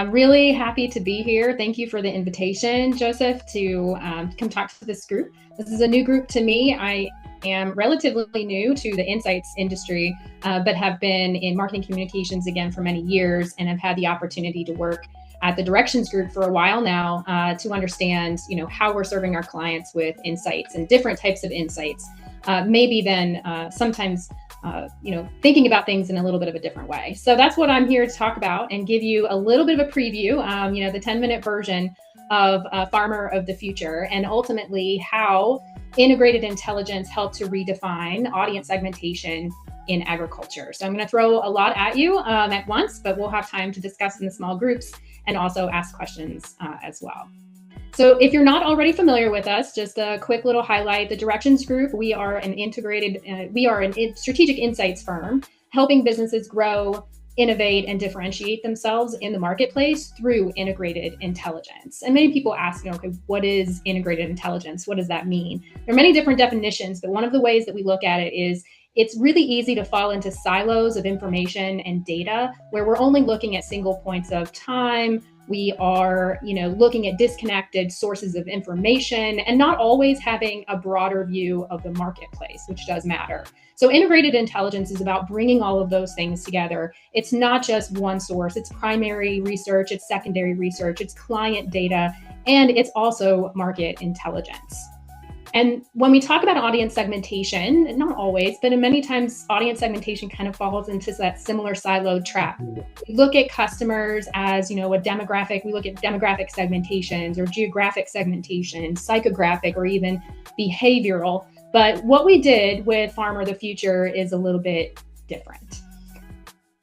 I'm really happy to be here. Thank you for the invitation, Joseph, to come talk to this group. This is a new group to me. I am relatively new to the insights industry, but have been in marketing communications again for many years, and have had the opportunity to work at the directions group for a while now to understand, how we're serving our clients with insights and different types of insights, maybe then sometimes thinking about things in a little bit of a different way. So that's what I'm here to talk about and give you a little bit of a preview, the 10-minute version of Farmer of the Future, and ultimately how integrated intelligence helped to redefine audience segmentation in agriculture. So I'm going to throw a lot at you at once, but we'll have time to discuss in the small groups and also ask questions as well. So if you're not already familiar with us, just a quick little highlight. The Directions Group, we are an strategic insights firm, helping businesses grow, innovate, and differentiate themselves in the marketplace through integrated intelligence. And many people ask, okay, what is integrated intelligence? What does that mean? There are many different definitions, but one of the ways that we look at it is it's really easy to fall into silos of information and data where we're only looking at single points of time. We are, looking at disconnected sources of information and not always having a broader view of the marketplace, which does matter. So integrated intelligence is about bringing all of those things together. It's not just one source. It's primary research, it's secondary research, it's client data, and it's also market intelligence. And when we talk about audience segmentation, not always, but in many times, audience segmentation kind of falls into that similar siloed trap. We look at customers as, a demographic. We look at demographic segmentations or geographic segmentation, psychographic, or even behavioral. But what we did with Farmer of the Future is a little bit different.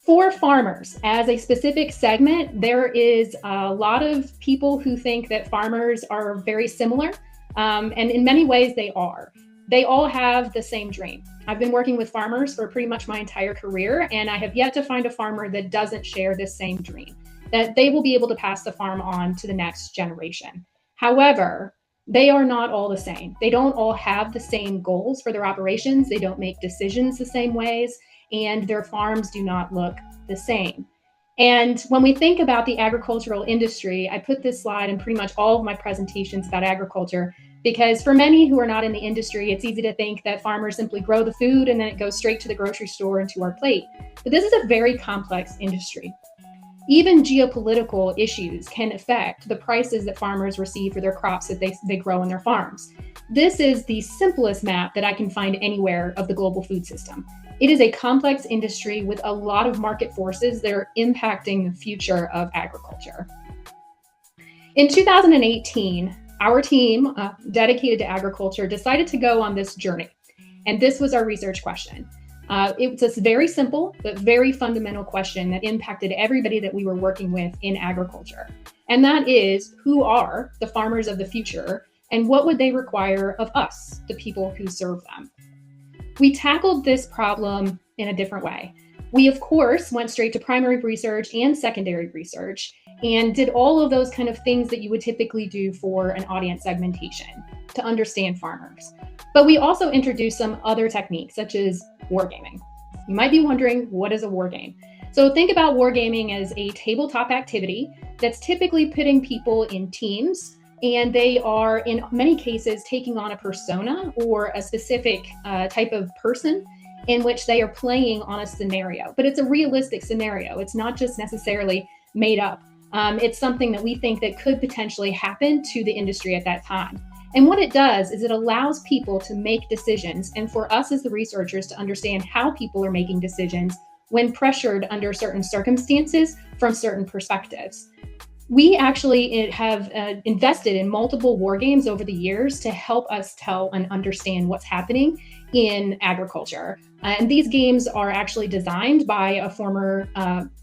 For farmers, as a specific segment, there is a lot of people who think that farmers are very similar. And in many ways they are. They all have the same dream. I've been working with farmers for pretty much my entire career, and I have yet to find a farmer that doesn't share this same dream, that they will be able to pass the farm on to the next generation. However, they are not all the same. They don't all have the same goals for their operations. They don't make decisions the same ways, and their farms do not look the same. And when we think about the agricultural industry, I put this slide in pretty much all of my presentations about agriculture, because for many who are not in the industry, it's easy to think that farmers simply grow the food and then it goes straight to the grocery store and to our plate. But this is a very complex industry. Even geopolitical issues can affect the prices that farmers receive for their crops that they grow in their farms. This is the simplest map that I can find anywhere of the global food system. It is a complex industry with a lot of market forces that are impacting the future of agriculture. In 2018, our team dedicated to agriculture decided to go on this journey. And this was our research question. It was this very simple but very fundamental question that impacted everybody that we were working with in agriculture. And that is, who are the farmers of the future and what would they require of us, the people who serve them? We tackled this problem in a different way. We, of course, went straight to primary research and secondary research and did all of those kind of things that you would typically do for an audience segmentation to understand farmers. But we also introduced some other techniques, such as wargaming. You might be wondering, what is a wargame? So think about wargaming as a tabletop activity that's typically putting people in teams, and they are, in many cases, taking on a persona or a specific type of person in which they are playing on a scenario. But it's a realistic scenario. It's not just necessarily made up. It's something that we think that could potentially happen to the industry at that time. And what it does is it allows people to make decisions, and for us as the researchers to understand how people are making decisions when pressured under certain circumstances from certain perspectives. We actually have invested in multiple war games over the years to help us tell and understand what's happening in agriculture. And these games are actually designed by a former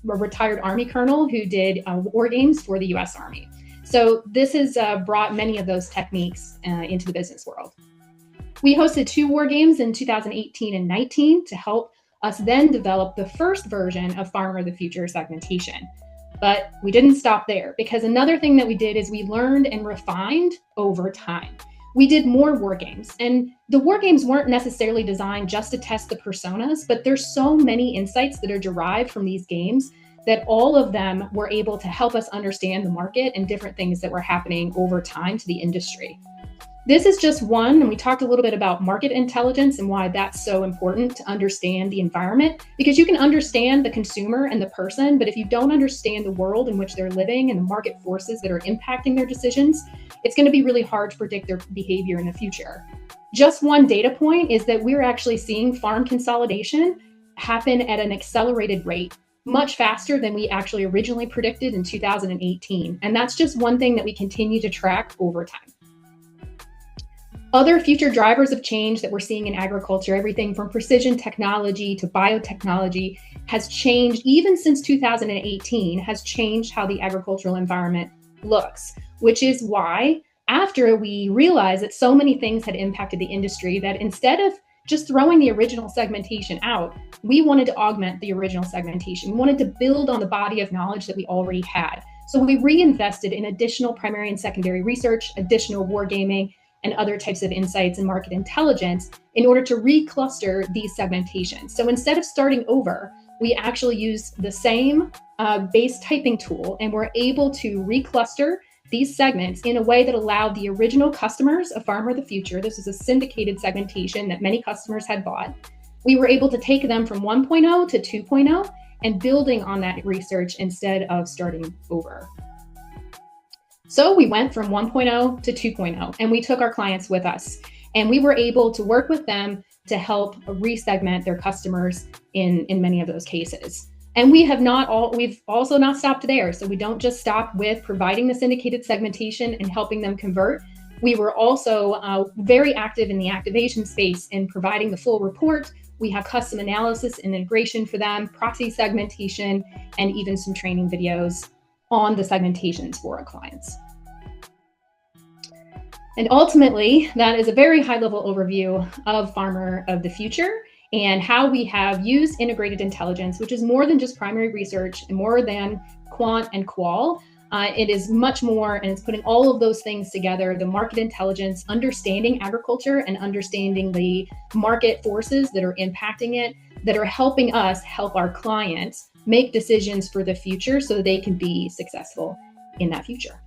retired Army colonel who did war games for the US Army. So this has brought many of those techniques into the business world. We hosted 2 war games in 2018 and 19 to help us then develop the first version of Farmer of the Future segmentation. But we didn't stop there, because another thing that we did is we learned and refined over time. We did more war games, and the war games weren't necessarily designed just to test the personas, but there's so many insights that are derived from these games that all of them were able to help us understand the market and different things that were happening over time to the industry. This is just one, and we talked a little bit about market intelligence and why that's so important to understand the environment, because you can understand the consumer and the person, but if you don't understand the world in which they're living and the market forces that are impacting their decisions, it's going to be really hard to predict their behavior in the future. Just one data point is that we're actually seeing farm consolidation happen at an accelerated rate, much faster than we actually originally predicted in 2018. And that's just one thing that we continue to track over time. Other future drivers of change that we're seeing in agriculture, everything from precision technology to biotechnology, has changed even since 2018, has changed how the agricultural environment looks, which is why after we realized that so many things had impacted the industry, that instead of just throwing the original segmentation out, we wanted to augment the original segmentation. We wanted to build on the body of knowledge that we already had. So we reinvested in additional primary and secondary research, additional wargaming, and other types of insights and market intelligence in order to recluster these segmentations. So instead of starting over, we actually used the same base typing tool, and we're able to recluster these segments in a way that allowed the original customers of Farmer of the Future, this is a syndicated segmentation that many customers had bought, we were able to take them from 1.0 to 2.0 and building on that research instead of starting over. So we went from 1.0 to 2.0, and we took our clients with us, and we were able to work with them to help resegment their customers in many of those cases. And we've also not stopped there. So we don't just stop with providing the syndicated segmentation and helping them convert. We were also very active in the activation space in providing the full report. We have custom analysis and integration for them, proxy segmentation, and even some training videos on the segmentations for our clients. And ultimately, that is a very high-level overview of Farmer of the Future and how we have used integrated intelligence, which is more than just primary research and more than quant and qual. It is much more, and it's putting all of those things together, the market intelligence, understanding agriculture and understanding the market forces that are impacting it, that are helping us help our clients make decisions for the future so they can be successful in that future.